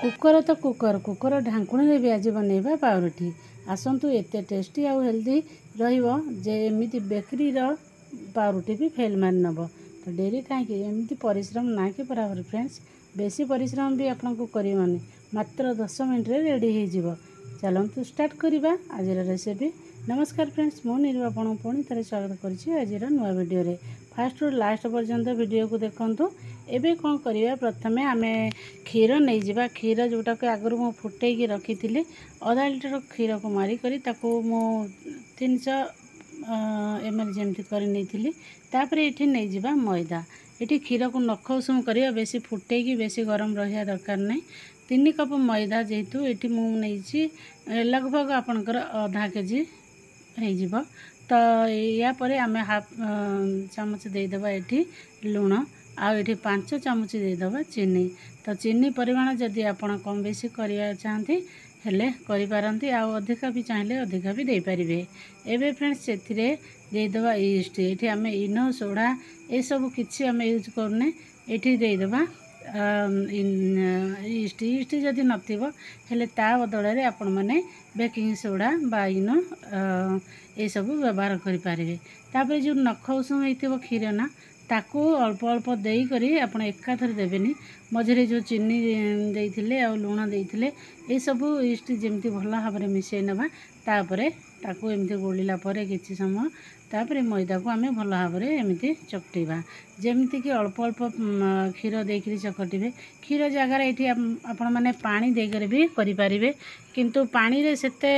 Cooker तो cooker ढांकुणी भी आज बनैबा पाउरुटी आसतु एते टेस्टी आउ हेल्दी रहिबो जे एमिति बेकरी रो पाउरुटी भी फेल मार नब। तो डेरी कहीं एमती परिश्रम ना कि बराबर फ्रेंड्स बेसी परिश्रम भी आपको करवानी मात्र 10 मिनट रेडी हो। चलतु स्टार्ट करवा आज रेसिपी। नमस्कार फ्रेंड्स मु नीरू आपन पुणी थे स्वागत कर नुआ वीडियो रे फास्ट रु लास्ट पर्यंत वीडियो को देखंतु। एबे कौन करवा प्रथमे आम क्षीर नहीं जावा क्षीर जोटा को आगु मु फुटे रखी थी अधा लिटर क्षीर को मारिक मु 300 ml जमती कर नहीं नहीं जावा मैदा ये क्षीर को नख उषुम करवा बेसी फुटे बेसी गरम रहा दरकार नहीं। 3 कप मैदा जेहेतु ये मुझे लगभग आपणकर आधा केजी हो। तो या पर आम हाफ चामच देदेबा ये लुण आउ ये 5 चामच देदेबा चीनी। तो चीनी परिमाण जदि आपण कम बेसी करवा चाहती हेले करिपारंती आउ अधिका भी चाहिए अधिका भी दे पारिबे। एबे फ्रेंड्स से देदेबा ईस्ट ये आम इनो सोडा ये सब किसी आम यूज करने ये देदेबा ईस्ट ईस्ट जदि नथिबो हेले ता बदल रे आपण माने बेकिंग सोडा बा इनो ये सब व्यवहार करि पारिबे। तापर जो नख उषुम होइथिबो क्षीर ना ताकू अल्प अल्प देई करी आपण एकाथर देबेनी मझरे जो चीनी देइथिले आ लुण देइथिले ए सब ईस्ट जेमती भला भाबरे मिसै नबा। तापरे ताकू एमती गोलिला परे किछि समय तापरे मैदा को आमे भल भाबरे एमती चकटिबा जेमती कि अल्प अल्प क्षीर देकरी चकटिबे। क्षीर जगार ये आपण माने पानी देकर भी करि पारिबे किंतु पानी रे सेते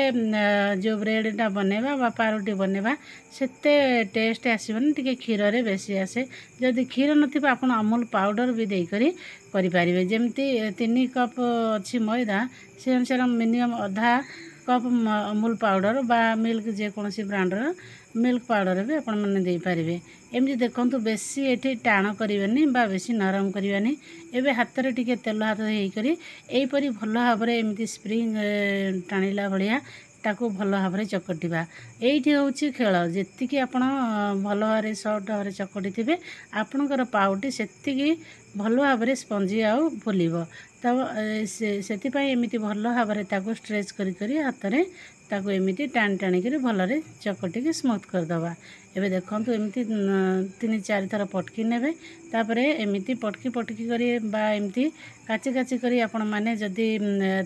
जो ब्रेडटा बनेबा बा पाउरुटी बनेबा सेते टेस्ट आसीबनी टिके क्षीर रे बेसी आसे। जदि क्षीर नथिबा आपण अमूल पाउडर भी देकरी करि पारिबे जेमती 3 कप अछि मैदा से अनुसार मिनिमम आधा कप अमूल पाउडर बा मिल्क जेकोसी ब्रांडर मिल्क पाउडर भी आपण माने दे पारिबे। एमती देखंतु बेसी एठी टाण करिवेनी बा बेसी नरम करिवेनी। एबे हाथ रे टिके तेल हाथ हेई करी एई परी भल भाबरे एमती स्प्रिंग टाणीला भलिया ताकू भल भाबरे चकटिबा। एइठी होउची खेल जेतिकी आपण भल भाबरे सॉफ्ट भाबरे चकटी थिबे आपणकर पाउटी सेतिकी भल भाबरे स्पंजी आउ फुलिबो। तब से एमती भल भाबरे ताकू स्ट्रेच करी करी हाथ रे ताकू एमती टाणी टाणी करी भलरे चकटिकी स्मूथ करदबा। एबे देखंतु एमती 3-4 थर पटकी नेबे तापरे एमती पटकी पटकी करी बा एमती काची काची करी आपण माने जदी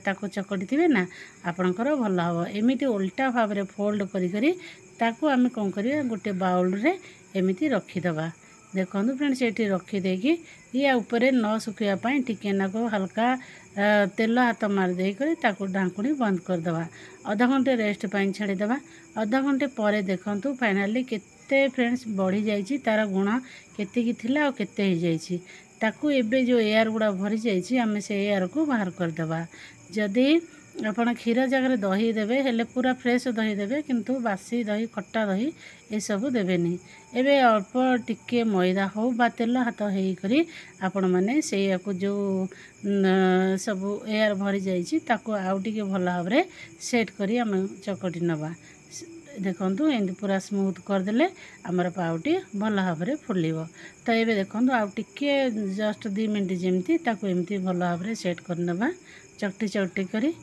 ताकू चकटी थिबे ना आपणकर भल हबो। एमती उल्टा भाबरे फोल्ड करी करी ताकू आमे कोन करिया गोटे बाउल रे एमती रखी दबा। देखो फ्रेंड्स ये रखी देकी या ऊपर न सुखिया पाई टिके नाको हल्का तेल हाथ मार दे कर ढांकुणी बंद करदबा। आधा घंटे रेस्ट पाई छाड़ीदबा। आधा घंटे पर देखंतु फाइनाली केते फ्रेंड्स बढ़ी जाइए तार गुण केतिकी थिला केते हो जाइए ताकू एबे जो एयर गुड़ा भरी जाइए आम से एयर को बाहर करदबा। जदि आपण क्षीर जगह दही देवे हेले पूरा फ्रेश दही देवे किंतु बासी दही खट्टा दही ये सब देवेनी। एबे अल्प टिके मैदा हो बा तेल हाथ हेई करी आपण माने से को जो सब एयर भरी जाइए ताकू आउ टिके भल भाबरे सेट करी आम चकटी नबा। देखंतु एंड पूरा स्मूथ करदेले आमर पाउटी भल भाबरे फुलिबो। तो एबे देखंतु आउ टिके जस्ट 2 मिनट जेमती ताकू एमती भल भाबरे सेट करनबा चकटी चकटी करी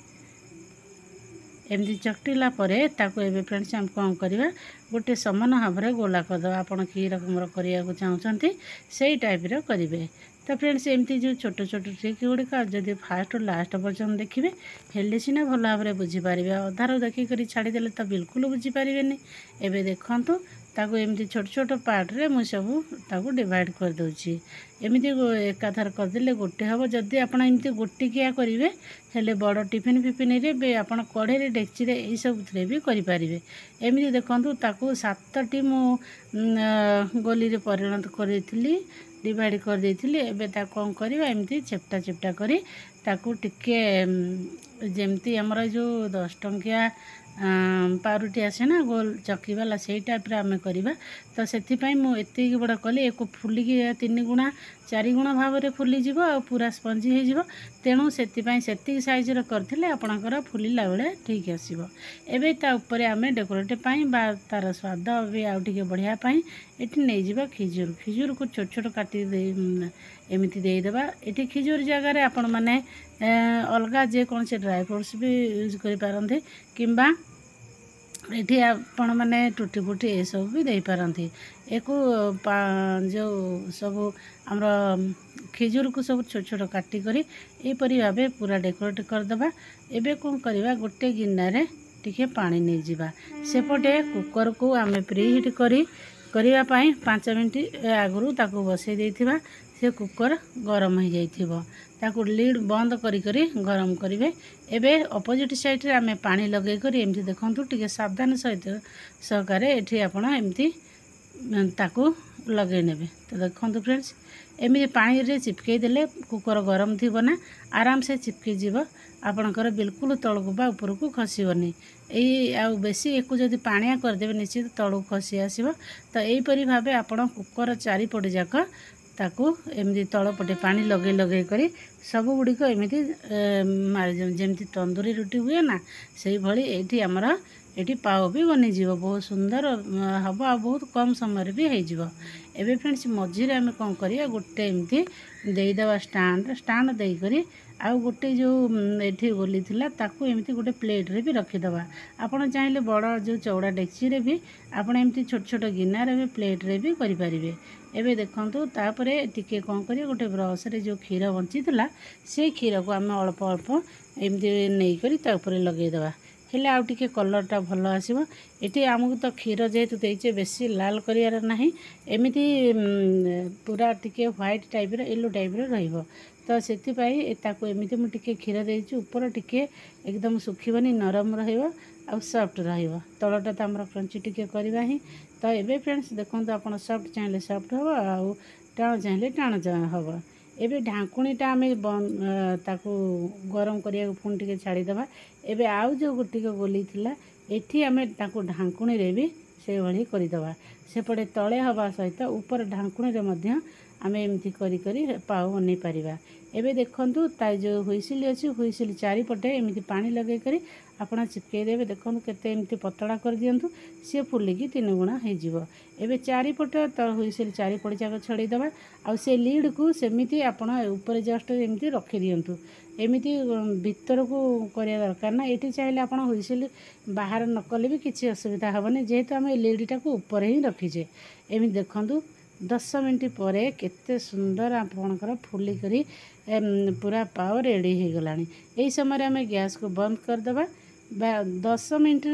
एमती चकटिला परे ताकू एबे फ्रेंड्स हम कौन करवा गोटे समान भाव में गोला करदे आपण कि रकम करने चाहते से टाइप करेंगे। तो फ्रेंड्स एमती जो छोट छोट ट्रिक गुड़िक जब फास्ट लास्ट पर्यटन देखिए हेल्ले सीना भल भाव में बुझीपारे अधार देखिक छाड़ीदे तो बिल्कुल बुझीपारे। एवं देखु ताकू एमती छोट छोट पार्ट रे मु सब ताकू डिवाइड कर दूची एमती एकाथर करदे गोटे हम जदि आप एमती गोटिकिया करेंगे हेले बड़ टिफिन फिफिन रे आप कढ़े डेक्ची ये सब भी करें। एमती देखु ताकू 7टी मु गोली रे परिणत कर डिवाइड कर देथिली। एबे ता कौन करवा एमती चेप्टा चेप्टा करी ताकू टिके जेमती हमर जो 10 टंकिया पाउरुटी आसे ना गोल चक्की वाला से टाइप आम करवा। तो से मुझे बड़ा कली एक फुलिकी 3 गुणा 4 गुणा भाव में फुलीज आ पूरा स्पंजी हो तेणु से साइज करते आपणकर फुलिला बेले ठीक आसो। एवं ता ऊपर आम डेकोरेट बा तार स्वाद भी आउ टे बढ़िया ये नहीं खिजुर खिजुर को छोट छोट काटी एमती देदेबा। ये खिजुर जगार आपण मैंने अलग जेकोसी ड्राई फ्रुट्स भी यूज करें किंबा ये आपण मैंने टूटी फुटी ये सब भी दे पारती। एक जो सब आमर खिजुर को सब छोट छोट काटिक यहपरी भाव पूरा डेकोरेट करदे। एबे कौन करवा गोटे गिन्ना टिके पानी नहीं जावा सेपटे कुकर को आम प्रीहिट करने 5 मिनट आगु ताकू बसई देथिबा। से कुकर गरम हो जाइथिबो ताकू लीड बंद करी गरम करेंगे। एबे अपोजिट साइड रे आमे पानी लगे करी एमती देखंतु टिके सावधान सहित सहकारे एठी आपण एमती ताकू लगे नेबे। तो देखंतु फ्रेंड्स एमती पानी रे चिपके देले कुकर गरम थिबो ना आराम से चिपके जीवो आपणकर बिल्कुल तळकू बा ऊपर को खसीबनी। एई आ बेसी एकु जदि पानिया कर देबे निश्चित तळू खसी आसीबो। तो एई परी भाबे आपण कुकर चारिपट जाक ताकू एमती तलपटे पानी लगे लगे करी सब गुड़िक एमती जमती तंदूरी रुटी हुए ना से भली एठी आमर एठी पाव भी बनीजी बहुत सुंदर हम आ बहुत कम समय भी हो। एबे फ्रेंड्स मझीरे आम कौन करिया गोटे एमती देदेवा स्टांड देकर आउ गोटे जो एठी गोली थिला ताकू एमती गोटे प्लेट रे भी रखीदवा। आपण चाहिले बड़ जो चौड़ा डेक्ची रे भी आपण एमती छोट छोट गिन्ना रे भी प्लेट रे भी करि परिबे। एबे देखंतु तापरे टिके कौन करिया गोटे ब्रश रे जो क्षीर बंची थिला से क्षीर को आम अल्प अल्प एमती नहीं करी ता ऊपर लगे देवा हेले आउ टिके कलरटा भल आसीबो। एटी आमको तो क्षीर जेहेतु देइचे बेसी लाल करियार नाही एमिति पूरा टिके व्हाइट टाइप रे येलो टाइप रे रहिबो। तो सेतिपाई ताको एमिति मु टिके क्षीर देइछु ऊपर टिके एकदम सुखीबनी नरम रहिबो आ सॉफ्ट रहिबो। तळटा त हमर क्रंची टिके करबा ही। तो एबे फ्रेंड्स देखंतु आपण सॉफ्ट चाहिले सॉफ्ट हबो आ टाण चाहिले टाण हबो। एबे ढांकुणीटा आम ताकू गरम करिया पुणी टिके छाड़ी दबा। एबे आउ जो गोटिक गोली थिला एठी आमे ताकू ढांकुणी रे भी से भली करि दबा। सेपटे तळे हवा सहित ऊपर ढांकुणी रे मध्य आमे एमती करी करी पाव बनै परिबा। एबे देखंतु ता जो हुइसिल अछि हुइसिल चारिपटे एमती पानी लगे करी आपण चिपके देबे। देखंतु केते एमती पतळा कर दियंतु से फुलिकी 3 गुणा हो जिवो। एबे चारिपटे त हुइसिल चारिपट जाक छड़ी दबा आ से लीड को सेमिति आपण ऊपर जस्ट एमती रखि दियंतु। एमिति भीतर को करिया दरकार ना एठी चाहिले आपण हुइसिल बाहर न कले भी किछि असुविधा हबने जेहेतु आम लीडटा को ऊपर ही रखिजे। एमिति देखंतु 10 मिनट पर केते सुंदर आपणकर फुली करी पूरा पाव रेडी हो गलानी। एई समय आम गैस को बंद कर दबा। 10 मिनट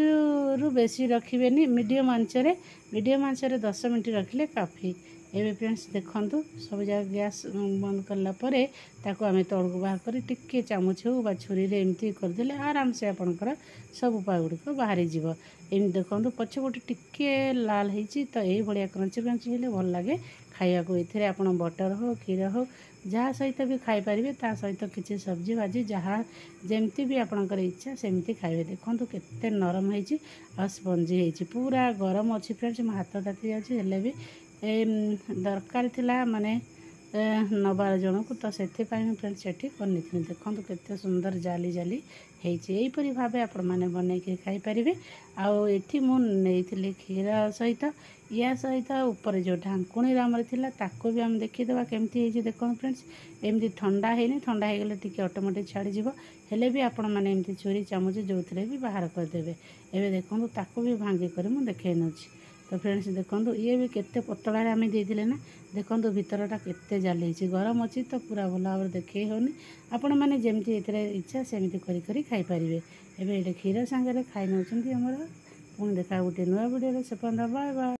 रु बेसी रखिबेनी मीडियम आंचरे 10 मिनट रखिले काफी। एबे फ्रेंड्स देखंतु सब जगह गैस बंद करला परे ताको आमे तळको बाहर करी टिके चामच हो बा छुरी रे एमती कर देले आराम से आपनकर सब पागुड़ी को बाहरी जीवो। एमती देखंतु पछ गोटे टिके लाल हेची तो एई भलिया क्रंची क्रंची हेले भल लागे खाइया को। एथिरे आपण बटर हो क्षीर हो जहाँ सहित भी खाई पारिबे ता सहित किछि सब्जी भाजी जहाँ जेमती भी आपनकर इच्छा सेमती खाइबे। देखंतु केते नरम हेची आ स्पंजी हेची पूरा गरम अछि फ्रेंड्स मो हाथ ताती जाछि हेले भी दरकार थिला माने 9-12 जन को तो से फ्रेंड्स सेठी करनी थी। देखंतु केते सुंदर जाली जाली हेची एहीपरी भावे आपण माने बनै के खाई परिबे। आउ एठी मु नेइथिली क्षीर सहित या सहित ऊपर जो ढांकुणी रामर थिला ताको भी हम देखि देबा केमती हेची। देखो फ्रेंड्स एमती ठंडा हेनी ठंडा हे गेले टिके ऑटोमेटिक छाड़ी जीवो हेले भी आपण माने एमती छुरी चामच जोथरे भी बाहर कर देबे। एबे देखंतु ताको भी भांगी करे मु देखाइ नछि। तो फ्रेंड्स देखंतु ये भी केते पतला रे आमे देथिले ना देखंतु भीतरटा केते जाली हेची गरम अछि तो पूरा भला भाव देखै होनी। आपण माने जेमती एतरे इच्छा सेमती करी करी खाई परिबे। एबे एटे क्षीर संगे रे खाइ नउचंती हमर पुणी देखा गोटे नुआ वीडियो रे से बाय बाय।